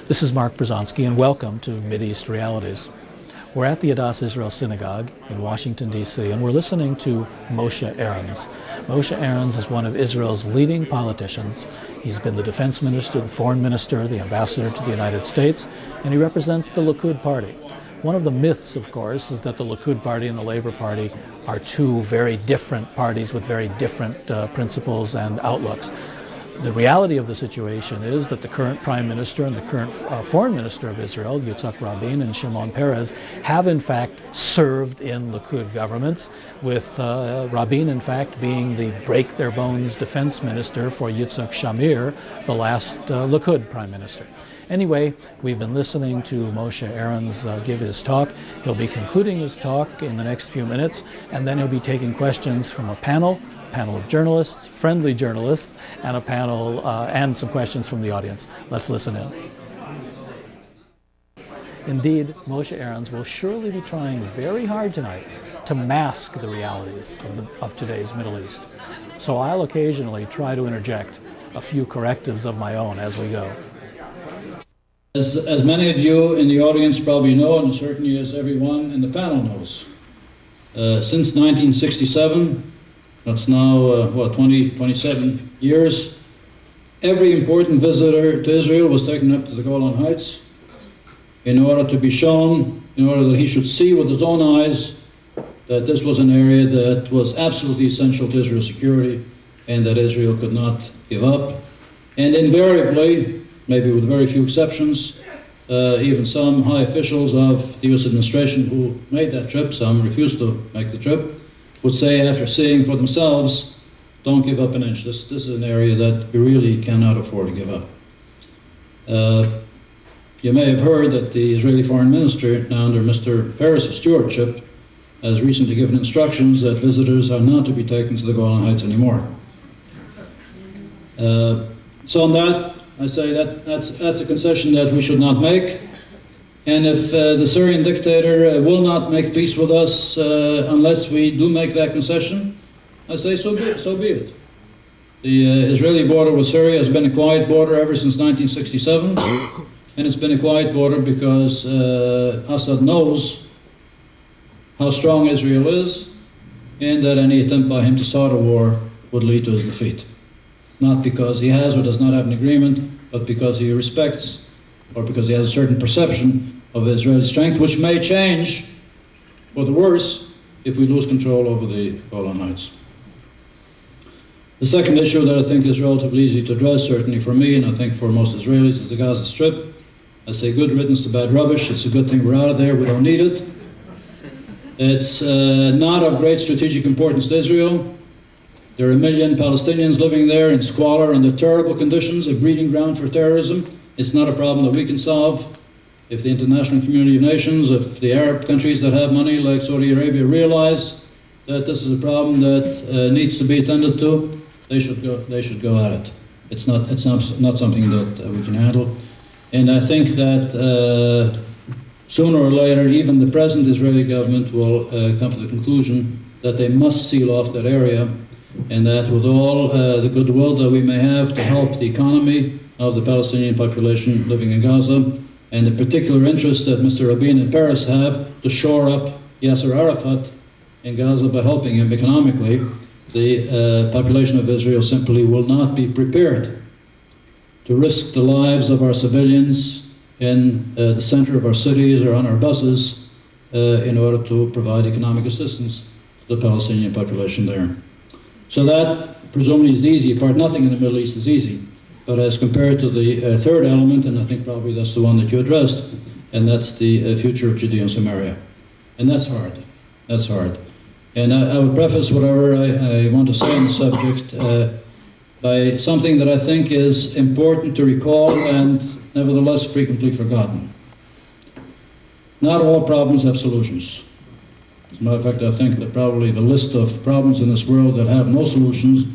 This is Mark Bruzonsky, and welcome to Mideast Realities. We're at the Adass Israel Synagogue in Washington, D.C., and we're listening to Moshe Aarons. Moshe Aarons is one of Israel's leading politicians. He's been the defense minister, the foreign minister, the ambassador to the United States, and he represents the Likud party. One of the myths, of course, is that the Likud party and the Labor Party are two very different parties with very different principles and outlooks. The reality of the situation is that the current prime minister and the current foreign minister of Israel, Yitzhak Rabin and Shimon Peres, have in fact served in Likud governments, with Rabin in fact being the break-their-bones defense minister for Yitzhak Shamir, the last Likud prime minister. Anyway, we've been listening to Moshe Aarons give his talk. He'll be concluding his talk in the next few minutes, and then he'll be taking questions from a panel of journalists, friendly journalists, and a panel and some questions from the audience. Let's listen in. Indeed, Moshe Aarons will surely be trying very hard tonight to mask the realities of today's Middle East. So I'll occasionally try to interject a few correctives of my own as we go. As many of you in the audience probably know, and certainly as everyone in the panel knows, since 1967, that's now, 27 years, every important visitor to Israel was taken up to the Golan Heights in order to be shown, in order that he should see with his own eyes that this was an area that was absolutely essential to Israel's security and that Israel could not give up. And invariably, maybe with very few exceptions, even some high officials of the U.S. administration who made that trip, some refused to make the trip, would say after seeing for themselves, don't give up an inch. This is an area that we really cannot afford to give up. You may have heard that the Israeli foreign minister, now under Mr. Peres' stewardship, has recently given instructions that visitors are not to be taken to the Golan Heights anymore. So on that, I say that's a concession that we should not make. And if the Syrian dictator will not make peace with us unless we do make that concession, I say so be it. The Israeli border with Syria has been a quiet border ever since 1967, and it's been a quiet border because Assad knows how strong Israel is, and that any attempt by him to start a war would lead to his defeat. Not because he has or does not have an agreement, but because he respects, or because he has a certain perception of Israeli strength, which may change for the worse if we lose control over the Golan Heights. The second issue that I think is relatively easy to address, certainly for me, and I think for most Israelis, is the Gaza Strip. I say good riddance to bad rubbish. It's a good thing we're out of there. We don't need it. It's not of great strategic importance to Israel. There are 1 million Palestinians living there in squalor under terrible conditions, a breeding ground for terrorism. It's not a problem that we can solve. If the international community of nations, if the Arab countries that have money like Saudi Arabia realize that this is a problem that needs to be attended to, they should go at it. It's not something that we can handle. And I think that sooner or later, even the present Israeli government will come to the conclusion that they must seal off that area, and that with all the goodwill that we may have to help the economy of the Palestinian population living in Gaza, and the particular interest that Mr. Rabin and Peres have to shore up Yasser Arafat in Gaza by helping him economically, the population of Israel simply will not be prepared to risk the lives of our civilians in the center of our cities or on our buses in order to provide economic assistance to the Palestinian population there. So that presumably is the easy part. Nothing in the Middle East is easy. But as compared to the third element, and I think probably that's the one that you addressed, and that's the future of Judea and Samaria. And that's hard. That's hard. And I would preface whatever I want to say on the subject by something that I think is important to recall and nevertheless frequently forgotten. Not all problems have solutions. As a matter of fact, I think that probably the list of problems in this world that have no solutions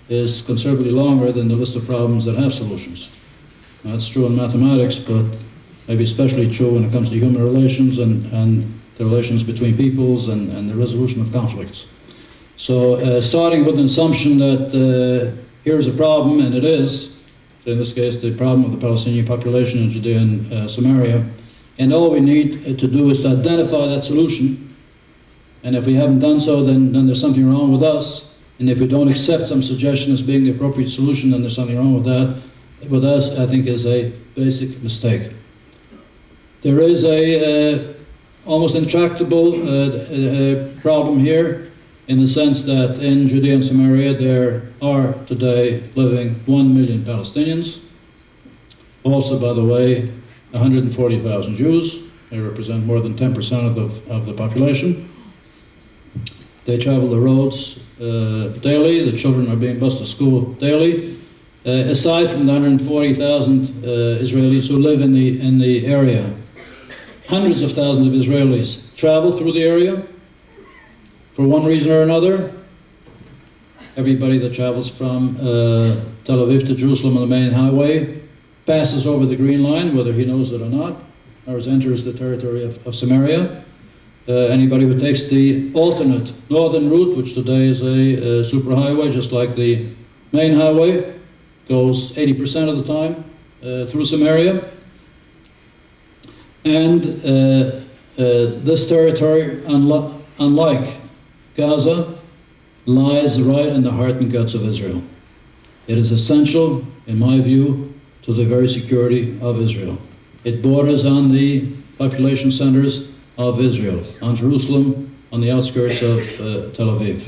is considerably longer than the list of problems that have solutions. Now, that's true in mathematics, but maybe especially true when it comes to human relations and the relations between peoples and the resolution of conflicts. So starting with an assumption that here's a problem, and it is, in this case the problem of the Palestinian population in Judea and Samaria. And all we need to do is to identify that solution. And if we haven't done so, then there's something wrong with us. And if we don't accept some suggestion as being the appropriate solution, then there's something wrong with that. With us, I think, is a basic mistake. There is a almost intractable problem here, in the sense that in Judea and Samaria there are today living 1 million Palestinians. Also, by the way, 140,000 Jews. They represent more than 10% of the population. They travel the roads daily. The children are being bused to school daily. Aside from the 140,000 Israelis who live in the area, hundreds of thousands of Israelis travel through the area for one reason or another. Everybody that travels from Tel Aviv to Jerusalem on the main highway passes over the Green Line, whether he knows it or not, or enters the territory of Samaria. Anybody who takes the alternate northern route, which today is a superhighway, just like the main highway, goes 80% of the time through Samaria. And this territory, unlike Gaza, lies right in the heart and guts of Israel. It is essential, in my view, to the very security of Israel. It borders on the population centers of Israel, on Jerusalem, on the outskirts of Tel Aviv.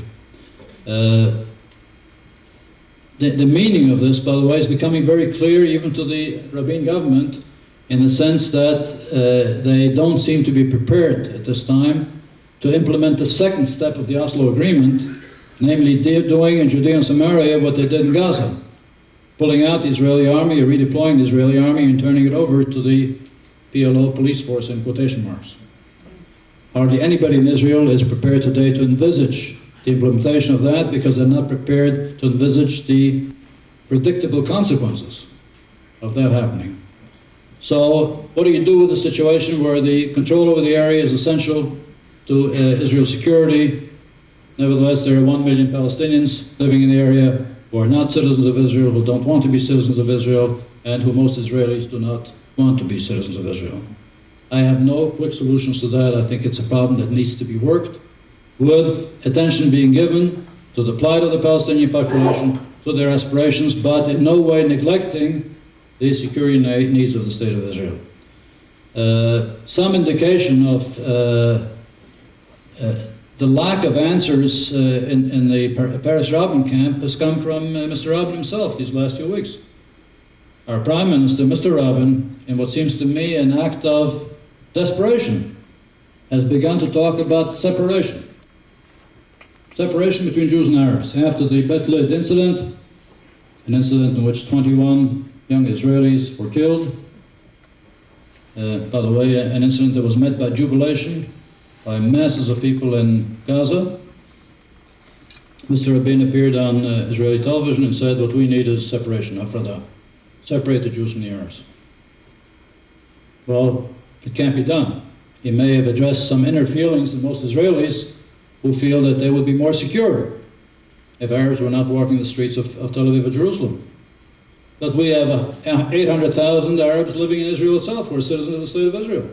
The meaning of this, by the way, is becoming very clear even to the Rabin government, in the sense that they don't seem to be prepared at this time to implement the second step of the Oslo Agreement, namely doing in Judea and Samaria what they did in Gaza, pulling out the Israeli army, or redeploying the Israeli army and turning it over to the PLO police force, in quotation marks. Hardly anybody in Israel is prepared today to envisage the implementation of that, because they're not prepared to envisage the predictable consequences of that happening. So what do you do with a situation where the control over the area is essential to Israel's security? Nevertheless, there are 1 million Palestinians living in the area who are not citizens of Israel, who don't want to be citizens of Israel, and who most Israelis do not want to be citizens of Israel. I have no quick solutions to that. I think it's a problem that needs to be worked, with attention being given to the plight of the Palestinian population, to their aspirations, but in no way neglecting the security needs of the State of Israel. Some indication of the lack of answers in the Paris Rabin camp has come from Mr. Rabin himself these last few weeks. Our Prime Minister, Mr. Rabin, in what seems to me an act of desperation, has begun to talk about separation. Separation between Jews and Arabs. After the Bet Lid incident, an incident in which 21 young Israelis were killed, by the way, an incident that was met by jubilation by masses of people in Gaza. Mr. Rabin appeared on Israeli television and said, what we need is separation, Afrada. Separate the Jews from the Arabs. Well, it can't be done. He may have addressed some inner feelings in most Israelis who feel that they would be more secure if Arabs were not walking the streets of Tel Aviv or Jerusalem. But we have 800,000 Arabs living in Israel itself who are citizens of the State of Israel.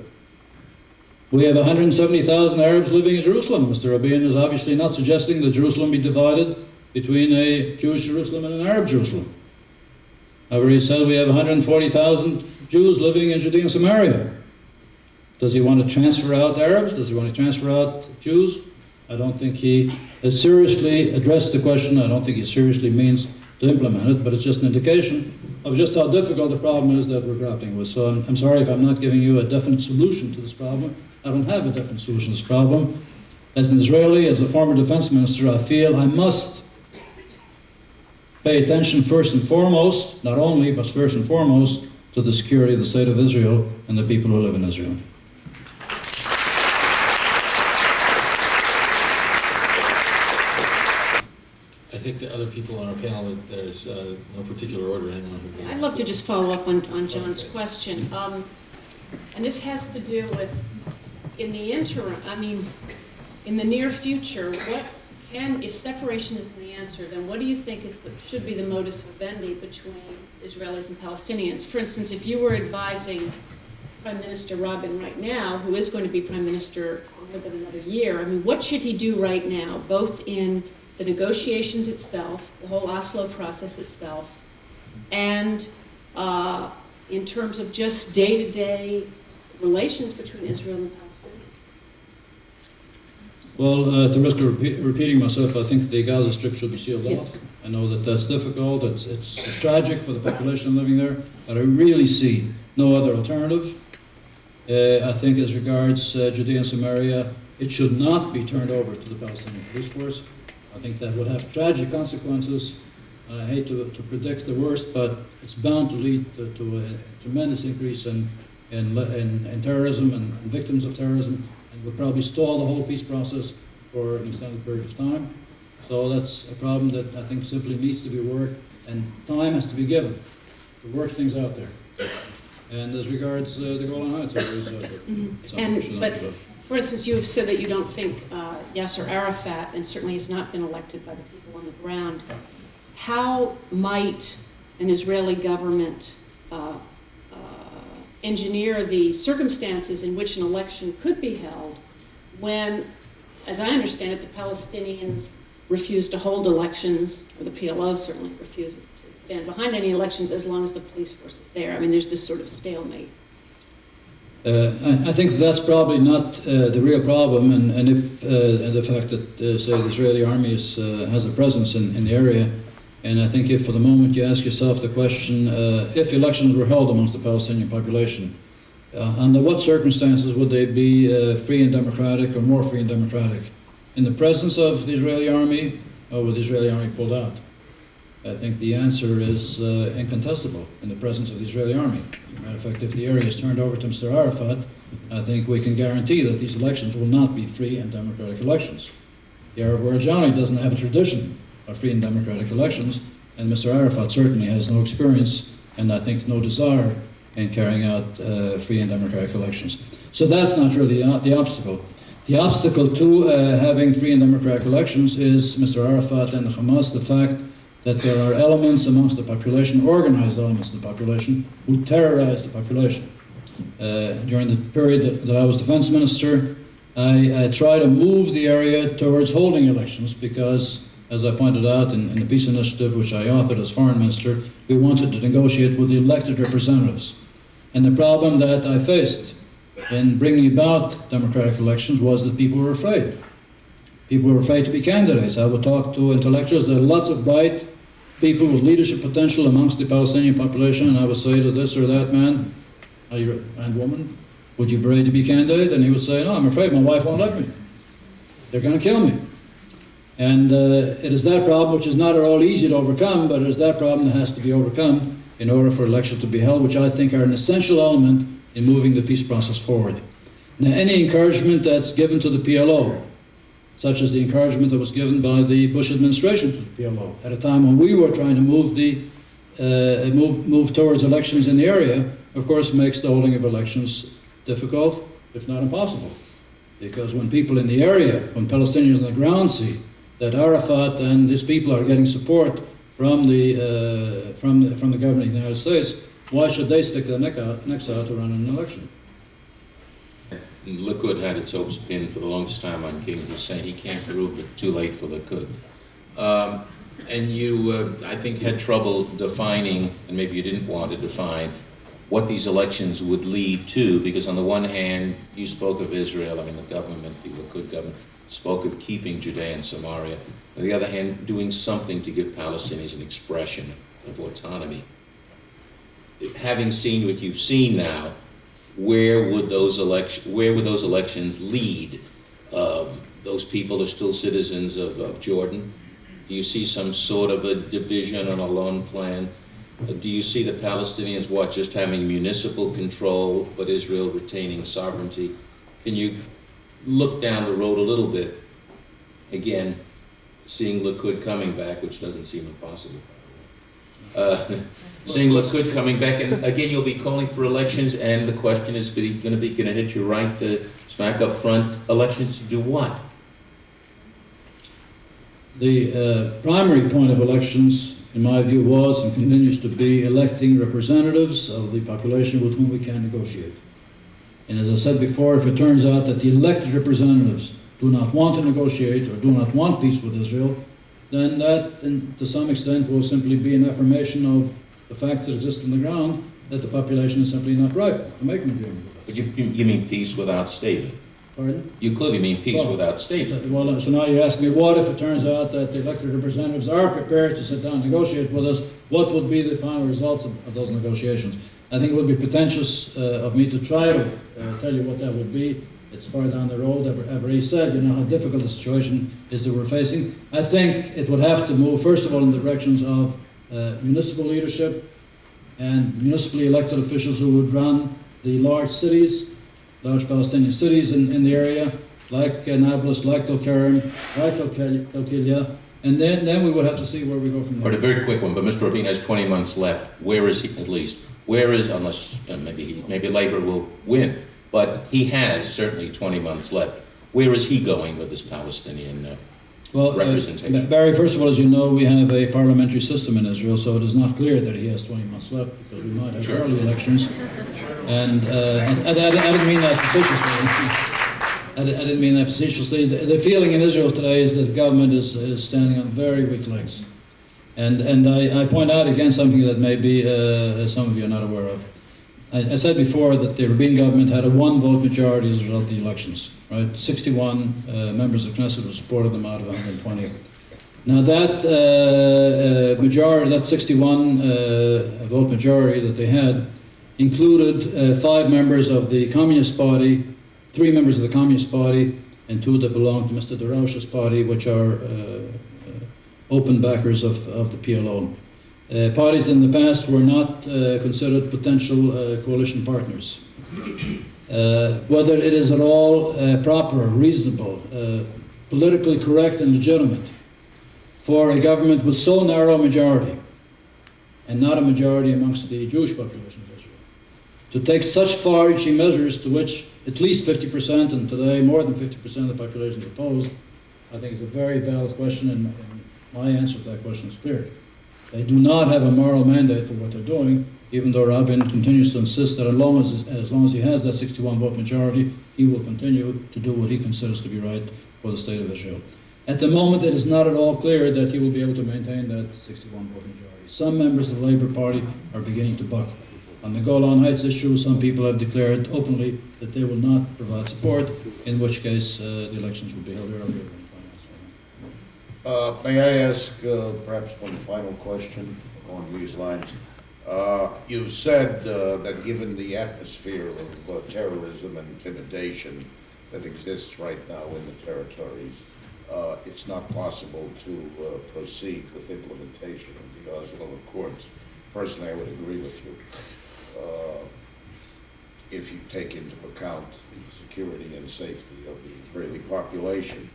We have 170,000 Arabs living in Jerusalem. Mr. Rabin is obviously not suggesting that Jerusalem be divided between a Jewish Jerusalem and an Arab Jerusalem. However, he said we have 140,000 Jews living in Judea and Samaria. Does he want to transfer out Arabs? Does he want to transfer out Jews? I don't think he has seriously addressed the question. I don't think he seriously means to implement it, but it's just an indication of just how difficult the problem is that we're grappling with. So I'm sorry if I'm not giving you a definite solution to this problem. I don't have a definite solution to this problem. As an Israeli, as a former defense minister, I feel I must pay attention first and foremost, not only, but first and foremost, to the security of the State of Israel and the people who live in Israel. I think the other people on our panel, there's no particular order. I'd love to just follow up on John's question. And this has to do with, in the interim, I mean, in the near future, if separation is the answer, then what do you think should be the modus vivendi between Israelis and Palestinians? For instance, if you were advising Prime Minister Rabin right now, who is going to be Prime Minister within another year, I mean, what should he do right now, both in the negotiations itself, the whole Oslo process itself, and in terms of just day-to-day relations between Israel and Palestinians? Well, at the risk of repeating myself, I think the Gaza Strip should be sealed Yes. off. I know that that's difficult, it's tragic for the population living there, but I really see no other alternative. I think as regards Judea and Samaria, it should not be turned over to the Palestinian police force. I think that would have tragic consequences. I hate to predict the worst, but it's bound to lead to a tremendous increase in terrorism and victims of terrorism, and will probably stall the whole peace process for an extended period of time. So that's a problem that I think simply needs to be worked, and time has to be given to work things out there. And as regards the Golan Heights, But for instance, you have said that you don't think Yasser Arafat, and certainly has not been elected by the people on the ground. How might an Israeli government engineer the circumstances in which an election could be held when, as I understand it, the Palestinians refuse to hold elections, or the PLO certainly refuses to stand behind any elections as long as the police force is there? I mean, there's this sort of stalemate. I think that's probably not the real problem, and if the fact that, say, the Israeli army has a presence in the area, and I think if for the moment you ask yourself the question, if elections were held amongst the Palestinian population, under what circumstances would they be free and democratic, or more free and democratic? In the presence of the Israeli army, or would the Israeli army pulled out? I think the answer is incontestable, in the presence of the Israeli army. As a matter of fact, if the area is turned over to Mr. Arafat, I think we can guarantee that these elections will not be free and democratic elections. The Arab world generally doesn't have a tradition of free and democratic elections, and Mr. Arafat certainly has no experience, and I think no desire in carrying out free and democratic elections. So that's not really the obstacle. The obstacle to having free and democratic elections is Mr. Arafat and the Hamas, the fact that there are elements amongst the population, organized elements in the population, who terrorize the population. During the period that I was defense minister, I tried to move the area towards holding elections because, as I pointed out in the peace initiative which I authored as foreign minister, we wanted to negotiate with the elected representatives. And the problem that I faced in bringing about democratic elections was that people were afraid. People were afraid to be candidates. I would talk to intellectuals. There are lots of bright people with leadership potential amongst the Palestinian population, and I would say to this or that man and woman, would you be ready to be candidate? And he would say, no, I'm afraid my wife won't let me. They're going to kill me. And it is that problem, which is not at all easy to overcome, but it is that problem that has to be overcome in order for elections to be held, which I think are an essential element in moving the peace process forward. Now, any encouragement that's given to the PLO, such as the encouragement that was given by the Bush administration to the PLO at a time when we were trying to move towards elections in the area, of course makes the holding of elections difficult, if not impossible. Because when people in the area, when Palestinians on the ground see that Arafat and his people are getting support from the government of the United States, why should they stick their necks out to run an election? Likud had its hopes pinned for the longest time on King Hussein. He came through, but too late for Likud. And you, I think, had trouble defining, and maybe you didn't want to define, what these elections would lead to, because on the one hand, you spoke of Israel, I mean the government, the Likud government, spoke of keeping Judea and Samaria. On the other hand, doing something to give Palestinians an expression of autonomy. Having seen what you've seen now, where would those elections lead? Those people are still citizens of Jordan. Do you see some sort of a division on a loan plan? Do you see the Palestinians, just having municipal control, but Israel retaining sovereignty? Can you look down the road a little bit, again, seeing Likud coming back, which doesn't seem impossible? Seeing Likud coming back, and again, you'll be calling for elections, and the question is going to hit you right smack up front. Elections to do what? The primary point of elections, in my view, was and continues to be electing representatives of the population with whom we can negotiate. And as I said before, if it turns out that the elected representatives do not want to negotiate or do not want peace with Israel, then that, to some extent, will simply be an affirmation of the facts that exist on the ground, that the population is simply not ripe to make an agreement with us. But you mean peace without statement? Pardon? You clearly mean peace without statement. Well, so now you're asking me, what if it turns out that the elected representatives are prepared to sit down and negotiate with us? What would be the final results of those negotiations? I think it would be pretentious of me to try to tell you what that would be. It's far down the road. I've already said, you know, how difficult the situation is that we're facing. I think it would have to move, first of all, in the directions of municipal leadership and municipally elected officials who would run the large cities, large Palestinian cities in the area, like Nablus, like Tulkarem, like Al-Kilya, and then we would have to see where we go from there. But a very quick one, but Mr. Rabin has 20 months left. Where is he, at least? Where is, unless maybe Labor will win, but he has certainly 20 months left. Where is he going with this Palestinian representation? Barry, first of all, as you know, we have a parliamentary system in Israel, so it is not clear that he has 20 months left, because we might have early elections. And I didn't mean that facetiously. I didn't mean that facetiously. The feeling in Israel today is that the government is standing on very weak legs. And I point out again something that maybe some of you are not aware of. I said before that the Rabin government had a one-vote majority as a result of the elections, right? 61 members of Knesset who supported them out of 120. Now that majority, that 61 vote majority that they had, included 5 members of the Communist Party, 3 members of the Communist Party, and 2 that belong to Mr. Daraush's party, which are open backers of the PLO. Parties in the past were not considered potential coalition partners. Whether it is at all proper, reasonable, politically correct and legitimate for a government with so narrow a majority, and not a majority amongst the Jewish population of Israel, to take such far-reaching measures to which at least 50%, and today more than 50% of the population is opposed, I think is a very valid question, and my answer to that question is clear. They do not have a moral mandate for what they're doing, even though Rabin continues to insist that as long as he has that 61 vote majority, he will continue to do what he considers to be right for the state of Israel. At the moment, it is not at all clear that he will be able to maintain that 61 vote majority. Some members of the Labour Party are beginning to buck. On the Golan Heights issue, some people have declared openly that they will not provide support, in which case the elections will be held earlier. May I ask perhaps one final question on these lines? You said that given the atmosphere of terrorism and intimidation that exists right now in the territories, it's not possible to proceed with implementation of the Oslo Accords. Personally, I would agree with you. If you take into account the security and safety of the Israeli population.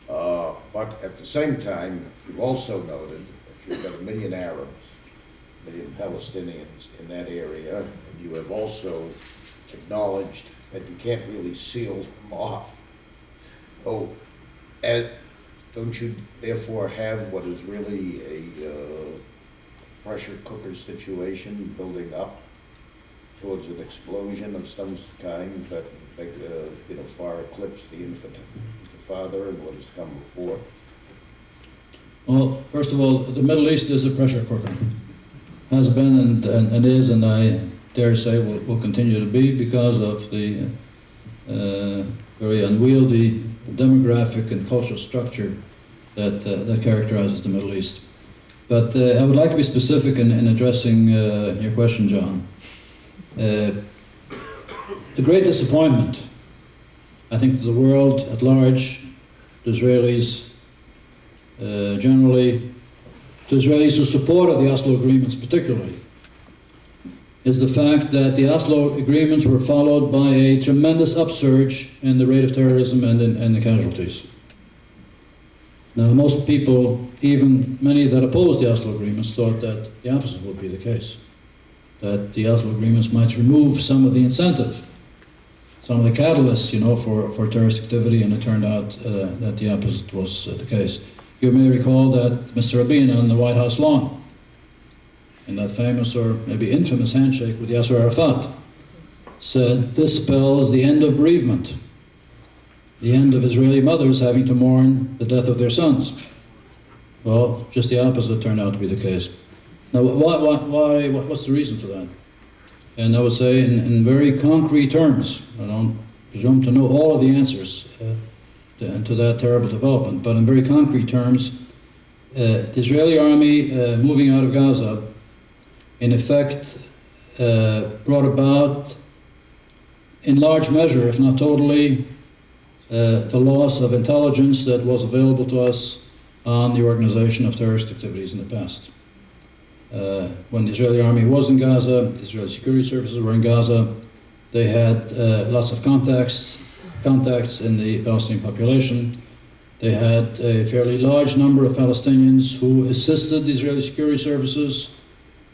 But at the same time, you've also noted that you've got 1 million Arabs, 1 million Palestinians in that area, and you have also acknowledged that you can't really seal them off. Oh, don't you therefore have what is really a pressure cooker situation building up towards an explosion of some kind that far eclipse the Intifada and what has come before? Well, first of all, the Middle East is a pressure cooker. Has been and is, and I dare say will continue to be, because of the very unwieldy demographic and cultural structure that characterizes the Middle East. But I would like to be specific in addressing your question, John. The great disappointment, I think, to the world at large, to Israelis generally, to Israelis who supported the Oslo agreements particularly, is the fact that the Oslo agreements were followed by a tremendous upsurge in the rate of terrorism and the casualties. Now, most people, even many that opposed the Oslo agreements, thought that the opposite would be the case, that the Oslo agreements might remove some of the incentive, some of the catalysts, for terrorist activity, and it turned out that the opposite was the case. You may recall that Mr. Rabin on the White House lawn, in that famous or maybe infamous handshake with Yasser Arafat, said, "This spells the end of bereavement, the end of Israeli mothers having to mourn the death of their sons." Well, just the opposite turned out to be the case. Now, what's the reason for that? And I would say in very concrete terms, I don't presume to know all of the answers to that terrible development, but in very concrete terms, the Israeli army moving out of Gaza, in effect, brought about, in large measure, if not totally, the loss of intelligence that was available to us on the organization of terrorist activities in the past. When the Israeli army was in Gaza, the Israeli security services were in Gaza, they had lots of contacts in the Palestinian population. They had a fairly large number of Palestinians who assisted the Israeli security services,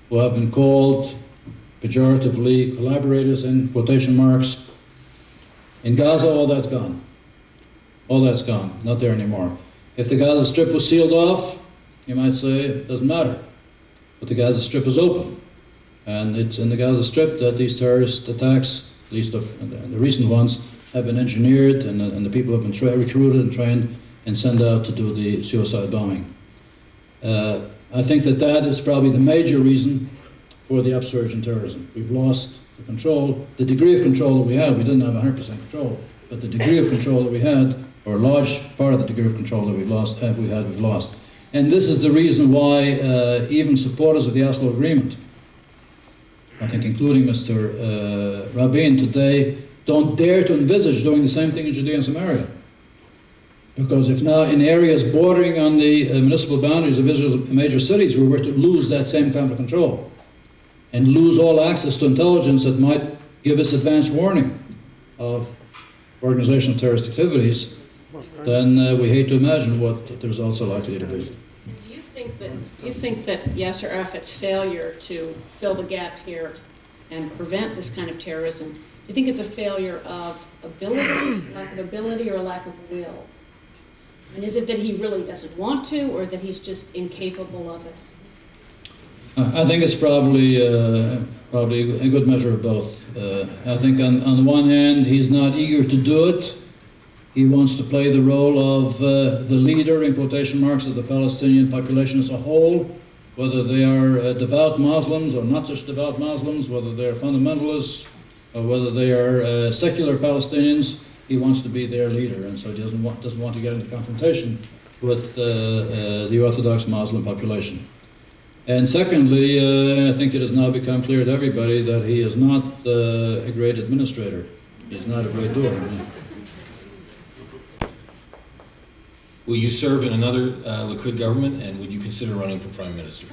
who have been called pejoratively collaborators in quotation marks. In Gaza, all that's gone. All that's gone, not there anymore. If the Gaza Strip was sealed off, you might say it doesn't matter. But the Gaza Strip is open. And it's in the Gaza Strip that these terrorist attacks, at least the recent ones, have been engineered, and the people have been recruited and trained and sent out to do the suicide bombing. I think that is probably the major reason for the upsurge in terrorism. We've lost the control, the degree of control that we had. We didn't have 100% control, but the degree of control that we had, or a large part of the degree of control that we've lost. And this is the reason why even supporters of the Oslo Agreement, I think including Mr. Rabin today, don't dare to envisage doing the same thing in Judea and Samaria. Because if now in areas bordering on the municipal boundaries of Israel's major cities, we were to lose that same kind of control and lose all access to intelligence that might give us advance warning of organization of terrorist activities, then we hate to imagine what the results are likely to be. Do you think that Yasser Arafat's failure to fill the gap here and prevent this kind of terrorism, do you think it's a failure of ability, lack of ability, or a lack of will? And is it that he really doesn't want to, or that he's just incapable of it? I think it's probably a good measure of both. I think on the one hand, he's not eager to do it. He wants to play the role of the leader, in quotation marks, of the Palestinian population as a whole, whether they are devout Muslims or not such devout Muslims, whether they're fundamentalists or whether they are secular Palestinians. He wants to be their leader, and so he doesn't want to get into confrontation with the Orthodox Muslim population. And secondly, I think it has now become clear to everybody that he is not a great administrator. He's not a great doer. Will you serve in another Likud government, and would you consider running for prime minister?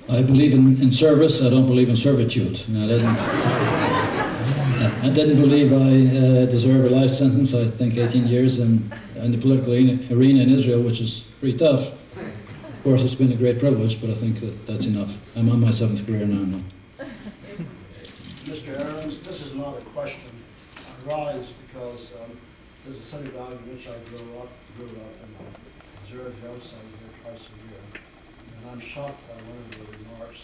I believe in service. I don't believe in servitude. I didn't believe I deserve a life sentence. I think 18 years in the political arena in Israel, which is pretty tough. Of course, it's been a great privilege, but I think that's enough. I'm on my 7th career now. Mr. Ahrens, this is not a question. I rise because there's a synagogue in which I grew up and I observe the outside here twice a year. And I'm shocked by one of your remarks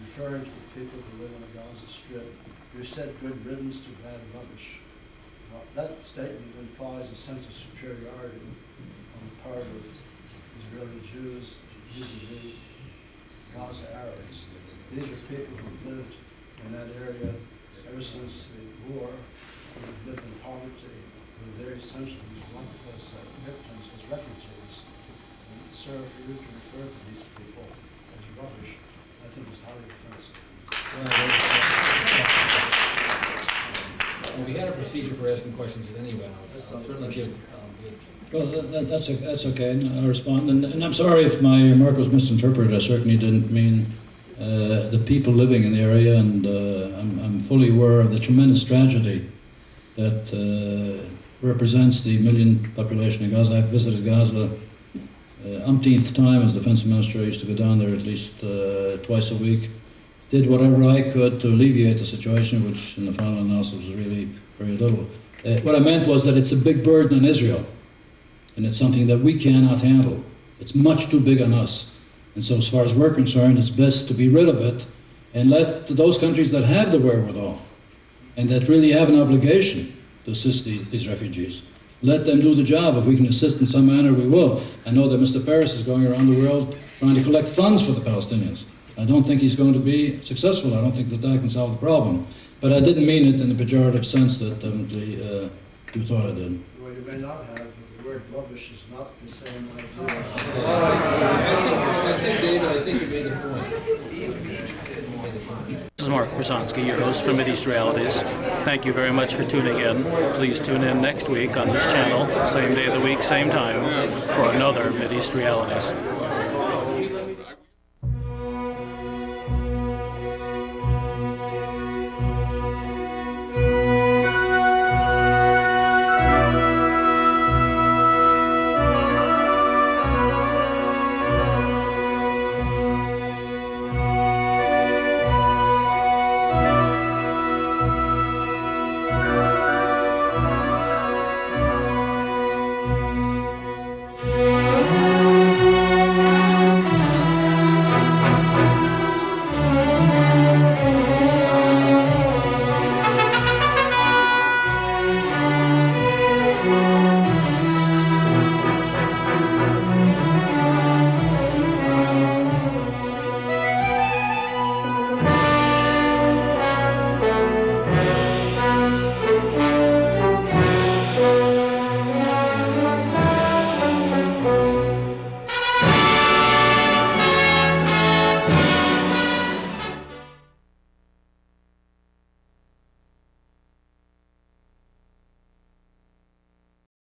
referring to the people who live on the Gaza Strip. You said good riddance to bad rubbish. That statement implies a sense of superiority on the part of Israeli Jews, vis-a-vis Gaza Arabs. These are people who've lived in that area ever since the war, who've lived in poverty, who are very essentially lumped as victims, as refugees. And sir, for you to refer to these people as rubbish, I think is highly offensive. Well, we had a procedure for asking questions at any event. I'll certainly give. Well, that's okay. I'll respond. And I'm sorry if my remark was misinterpreted. I certainly didn't mean the people living in the area, and I'm fully aware of the tremendous tragedy that represents the million population of Gaza. I've visited Gaza umpteenth time as defense minister. I used to go down there at least twice a week. Did whatever I could to alleviate the situation, which in the final analysis was really very little. What I meant was that it's a big burden on Israel, and it's something that we cannot handle. It's much too big on us. And so as far as we're concerned, it's best to be rid of it and let those countries that have the wherewithal and that really have an obligation to assist these refugees, let them do the job. If we can assist in some manner, we will. I know that Mr. Peres is going around the world trying to collect funds for the Palestinians. I don't think he's going to be successful. I don't think that can solve the problem. But I didn't mean it in the pejorative sense that you thought I did. Well, you may not have, but the word rubbish is not the same idea. I think you made the point. This is Mark Bruzonsky, your host for Mideast Realities. Thank you very much for tuning in. Please tune in next week on this channel, same day of the week, same time, for another Mideast Realities.